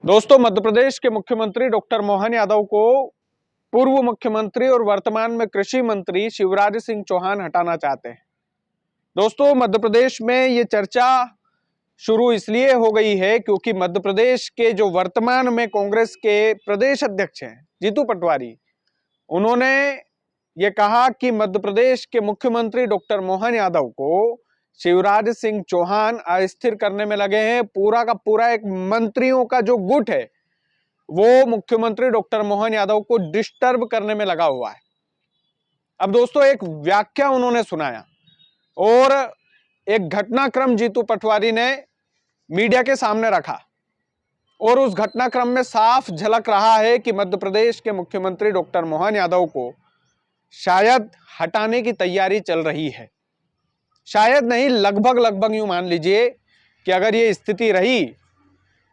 दोस्तों, मध्य प्रदेश के मुख्यमंत्री डॉक्टर मोहन यादव को पूर्व मुख्यमंत्री और वर्तमान में कृषि मंत्री शिवराज सिंह चौहान हटाना चाहते हैं। दोस्तों, मध्य प्रदेश में ये चर्चा शुरू इसलिए हो गई है क्योंकि मध्य प्रदेश के जो वर्तमान में कांग्रेस के प्रदेश अध्यक्ष हैं जीतू पटवारी, उन्होंने ये कहा कि मध्य प्रदेश के मुख्यमंत्री डॉक्टर मोहन यादव को शिवराज सिंह चौहान अस्थिर करने में लगे हैं। पूरा का पूरा एक मंत्रियों का जो गुट है वो मुख्यमंत्री डॉक्टर मोहन यादव को डिस्टर्ब करने में लगा हुआ है। अब दोस्तों, एक व्याख्या उन्होंने सुनाया और एक घटनाक्रम जीतू पटवारी ने मीडिया के सामने रखा और उस घटनाक्रम में साफ झलक रहा है कि मध्य प्रदेश के मुख्यमंत्री डॉक्टर मोहन यादव को शायद हटाने की तैयारी चल रही है। शायद नहीं, लगभग यूं मान लीजिए कि अगर ये स्थिति रही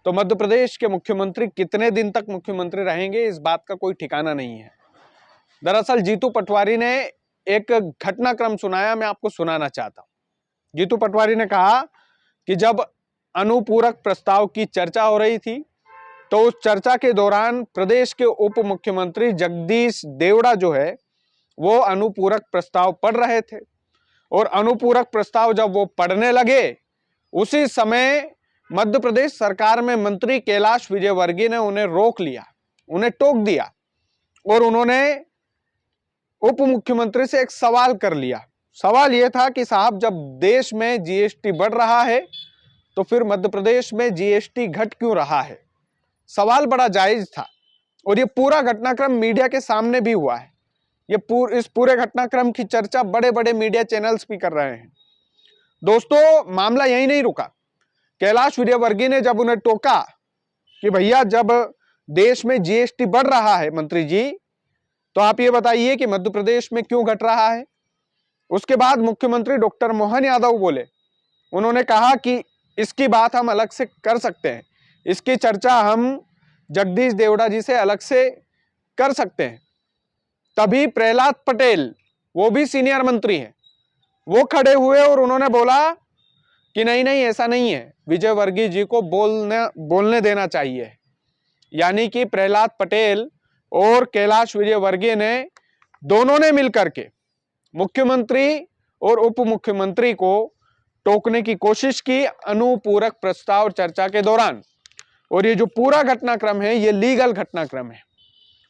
तो मध्य प्रदेश के मुख्यमंत्री कितने दिन तक मुख्यमंत्री रहेंगे, इस बात का कोई ठिकाना नहीं है। दरअसल जीतू पटवारी ने एक घटनाक्रम सुनाया, मैं आपको सुनाना चाहता हूं। जीतू पटवारी ने कहा कि जब अनुपूरक प्रस्ताव की चर्चा हो रही थी तो उस चर्चा के दौरान प्रदेश के उप मुख्यमंत्री जगदीश देवड़ा जो है वो अनुपूरक प्रस्ताव पढ़ रहे थे और अनुपूरक प्रस्ताव जब वो पढ़ने लगे उसी समय मध्य प्रदेश सरकार में मंत्री कैलाश विजयवर्गीय ने उन्हें रोक लिया, उन्हें टोक दिया और उन्होंने उप मुख्यमंत्री से एक सवाल कर लिया। सवाल यह था कि साहब, जब देश में जीएसटी बढ़ रहा है तो फिर मध्य प्रदेश में जीएसटी घट क्यों रहा है। सवाल बड़ा जायज था और ये पूरा घटनाक्रम मीडिया के सामने भी हुआ है। इस पूरे घटनाक्रम की चर्चा बड़े बड़े मीडिया चैनल्स भी कर रहे हैं। दोस्तों, मामला यही नहीं रुका। कैलाश विजयवर्गीय ने जब उन्हें टोका कि भैया, जब देश में जीएसटी बढ़ रहा है मंत्री जी, तो आप ये बताइए कि मध्य प्रदेश में क्यों घट रहा है। उसके बाद मुख्यमंत्री डॉक्टर मोहन यादव बोले, उन्होंने कहा कि इसकी बात हम अलग से कर सकते हैं, इसकी चर्चा हम जगदीश देवड़ा जी से अलग से कर सकते हैं। तभी प्रहलाद पटेल, वो भी सीनियर मंत्री हैं, वो खड़े हुए और उन्होंने बोला कि नहीं नहीं, ऐसा नहीं है, विजयवर्गीय जी को बोलने देना चाहिए। यानी कि प्रहलाद पटेल और कैलाश विजयवर्गीय ने दोनों ने मिलकर के मुख्यमंत्री और उप मुख्यमंत्री को टोकने की कोशिश की अनुपूरक प्रस्ताव चर्चा के दौरान। और ये जो पूरा घटनाक्रम है ये लीगल घटनाक्रम है।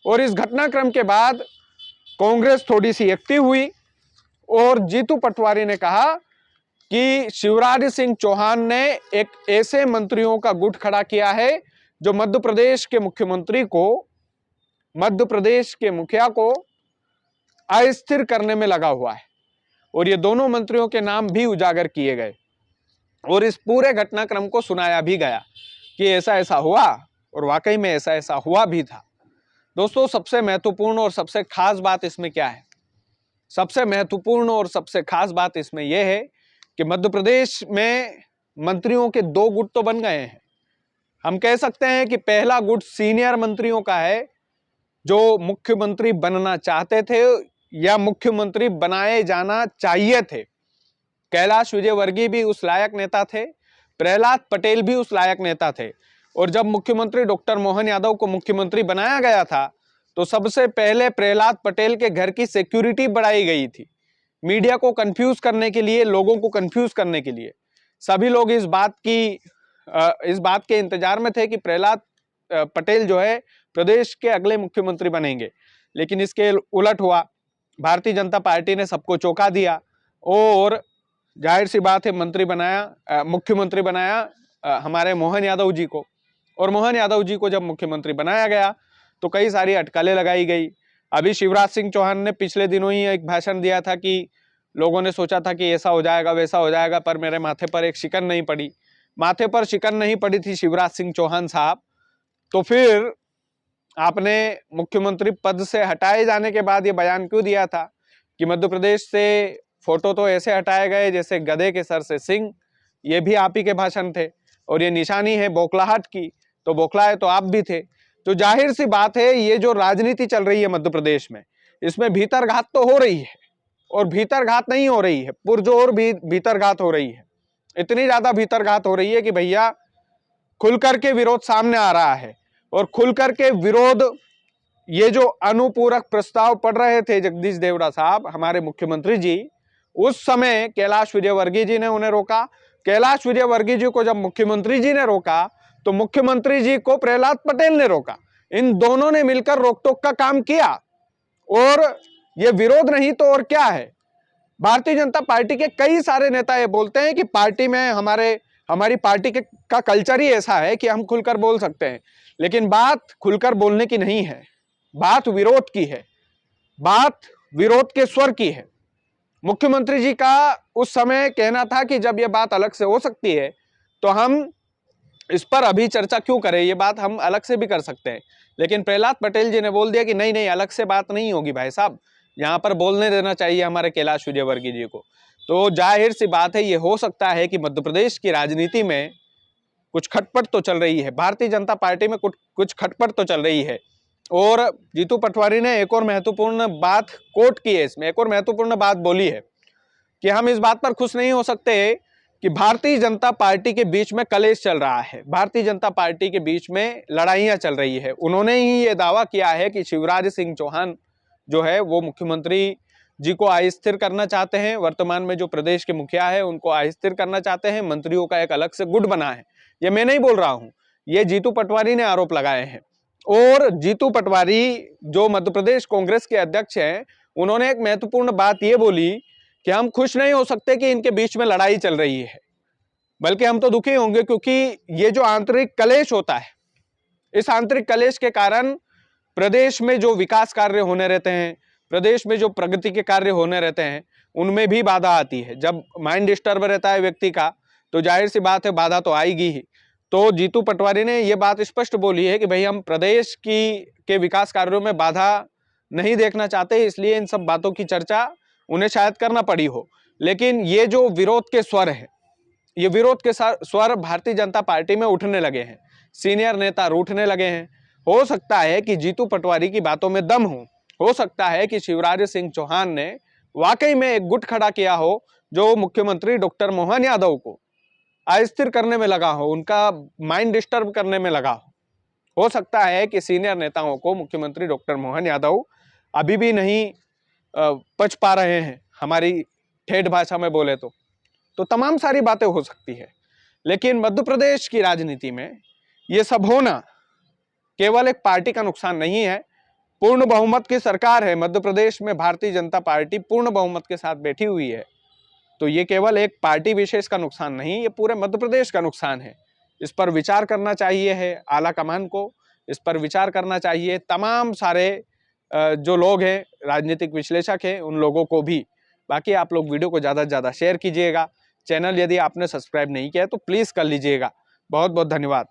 और इस घटनाक्रम के बाद कांग्रेस थोड़ी सी एक्टिव हुई और जीतू पटवारी ने कहा कि शिवराज सिंह चौहान ने एक ऐसे मंत्रियों का गुट खड़ा किया है जो मध्य प्रदेश के मुख्यमंत्री को, मध्य प्रदेश के मुखिया को अस्थिर करने में लगा हुआ है। और ये दोनों मंत्रियों के नाम भी उजागर किए गए और इस पूरे घटनाक्रम को सुनाया भी गया कि ऐसा ऐसा हुआ और वाकई में ऐसा ऐसा हुआ भी था। दोस्तों, सबसे महत्वपूर्ण और सबसे खास बात इसमें क्या है? सबसे महत्वपूर्ण और सबसे खास बात इसमें यह है कि मध्य प्रदेश में मंत्रियों के दो गुट तो बन गए हैं। हम कह सकते हैं कि पहला गुट सीनियर मंत्रियों का है जो मुख्यमंत्री बनना चाहते थे या मुख्यमंत्री बनाए जाना चाहिए थे। कैलाश विजयवर्गीय भी उस लायक नेता थे, प्रहलाद पटेल भी उस लायक नेता थे। और जब मुख्यमंत्री डॉक्टर मोहन यादव को मुख्यमंत्री बनाया गया था तो सबसे पहले प्रहलाद पटेल के घर की सिक्योरिटी बढ़ाई गई थी, मीडिया को कंफ्यूज करने के लिए, लोगों को कंफ्यूज करने के लिए। सभी लोग इस बात के इंतजार में थे कि प्रहलाद पटेल जो है प्रदेश के अगले मुख्यमंत्री बनेंगे, लेकिन इसके उलट हुआ। भारतीय जनता पार्टी ने सबको चौंका दिया और जाहिर सी बात है मुख्यमंत्री बनाया हमारे मोहन यादव जी को। और मोहन यादव जी को जब मुख्यमंत्री बनाया गया तो कई सारी अटकलें लगाई गई। अभी शिवराज सिंह चौहान ने पिछले दिनों ही एक भाषण दिया था कि लोगों ने सोचा था कि ऐसा हो जाएगा वैसा हो जाएगा, पर मेरे माथे पर एक शिकन नहीं पड़ी। माथे पर शिकन नहीं पड़ी थी शिवराज सिंह चौहान साहब, तो फिर आपने मुख्यमंत्री पद से हटाए जाने के बाद ये बयान क्यों दिया था कि मध्य प्रदेश से फोटो तो ऐसे हटाए गए जैसे गधे के सर से सिंह। ये भी आप ही के भाषण थे और ये निशानी है बौखलाहट की, तो बौखलाए तो आप भी थे। तो जाहिर सी बात है, ये जो राजनीति चल रही है मध्य प्रदेश में, इसमें भीतरघात तो हो रही है और भीतरघात नहीं हो रही है, पुरजोर भी भीतरघात हो रही है। इतनी ज्यादा भीतरघात हो रही है कि भैया खुल करके विरोध सामने आ रहा है। और खुल करके विरोध, ये जो अनुपूरक प्रस्ताव पढ़ रहे थे जगदीश देवड़ा साहब, हमारे मुख्यमंत्री जी, उस समय कैलाश विजयवर्गीय जी ने उन्हें रोका। कैलाश विजयवर्गीय जी को जब मुख्यमंत्री जी ने रोका तो मुख्यमंत्री जी को प्रहलाद पटेल ने रोका। इन दोनों ने मिलकर रोक टोक का काम किया। और ये विरोध नहीं तो और क्या है। भारतीय जनता पार्टी के कई सारे नेता ये बोलते हैं कि पार्टी में हमारी पार्टी का कल्चर ही ऐसा है कि हम खुलकर बोल सकते हैं, लेकिन बात खुलकर बोलने की नहीं है, बात विरोध की है, बात विरोध के स्वर की है। मुख्यमंत्री जी का उस समय कहना था कि जब यह बात अलग से हो सकती है तो हम इस पर अभी चर्चा क्यों करें, ये बात हम अलग से भी कर सकते हैं। लेकिन प्रहलाद पटेल जी ने बोल दिया कि नहीं नहीं, अलग से बात नहीं होगी भाई साहब, यहाँ पर बोलने देना चाहिए हमारे कैलाश विजयवर्गीय जी को। तो जाहिर सी बात है, ये हो सकता है कि मध्य प्रदेश की राजनीति में कुछ खटपट तो चल रही है, भारतीय जनता पार्टी में कुछ खटपट तो चल रही है। और जीतू पटवारी ने एक और महत्वपूर्ण बात कोट की है, इसमें एक और महत्वपूर्ण बात बोली है कि हम इस बात पर खुश नहीं हो सकते कि भारतीय जनता पार्टी के बीच में कलेश चल रहा है, भारतीय जनता पार्टी के बीच में लड़ाइयां चल रही है। उन्होंने ही ये दावा किया है कि शिवराज सिंह चौहान जो है वो मुख्यमंत्री जी को अस्थिर करना चाहते हैं, वर्तमान में जो प्रदेश के मुखिया है उनको अस्थिर करना चाहते हैं, मंत्रियों का एक अलग से गुट बना है। ये मैं नहीं बोल रहा हूं, ये जीतू पटवारी ने आरोप लगाए हैं। और जीतू पटवारी जो मध्य प्रदेश कांग्रेस के अध्यक्ष हैं, उन्होंने एक महत्वपूर्ण बात ये बोली कि हम खुश नहीं हो सकते कि इनके बीच में लड़ाई चल रही है, बल्कि हम तो दुखी होंगे, क्योंकि ये जो आंतरिक कलेश होता है, इस आंतरिक कलेश के कारण प्रदेश में जो विकास कार्य होने रहते हैं, प्रदेश में जो प्रगति के कार्य होने रहते हैं, उनमें भी बाधा आती है। जब माइंड डिस्टर्ब रहता है व्यक्ति का तो जाहिर सी बात है बाधा तो आएगी ही। तो जीतू पटवारी ने यह बात स्पष्ट बोली है कि भाई हम प्रदेश के विकास कार्यों में बाधा नहीं देखना चाहते, इसलिए इन सब बातों की चर्चा उन्हें शायद करना पड़ी हो। लेकिन ये जो विरोध के स्वर है, ये विरोध के स्वर भारतीय जनता पार्टी में उठने लगे हैं, सीनियर नेता रूठने लगे हैं। हो सकता है कि जीतू पटवारी की बातों में दम हो सकता है कि शिवराज सिंह चौहान ने वाकई में एक गुट खड़ा किया हो जो मुख्यमंत्री डॉक्टर मोहन यादव को अस्थिर करने में लगा हो, उनका माइंड डिस्टर्ब करने में लगा हो सकता है कि सीनियर नेताओं को मुख्यमंत्री डॉक्टर मोहन यादव अभी भी नहीं पच पा रहे हैं, हमारी ठेठ भाषा में बोले तो तमाम सारी बातें हो सकती है। लेकिन मध्य प्रदेश की राजनीति में ये सब होना केवल एक पार्टी का नुकसान नहीं है, पूर्ण बहुमत की सरकार है मध्य प्रदेश में, भारतीय जनता पार्टी पूर्ण बहुमत के साथ बैठी हुई है। तो ये केवल एक पार्टी विशेष का नुकसान नहीं, ये पूरे मध्य प्रदेश का नुकसान है। इस पर विचार करना चाहिए है आला कमान को, इस पर विचार करना चाहिए तमाम सारे जो लोग हैं, राजनीतिक विश्लेषक हैं, उन लोगों को भी। बाकी आप लोग वीडियो को ज़्यादा से ज़्यादा शेयर कीजिएगा। चैनल यदि आपने सब्सक्राइब नहीं किया है तो प्लीज़ कर लीजिएगा। बहुत बहुत धन्यवाद।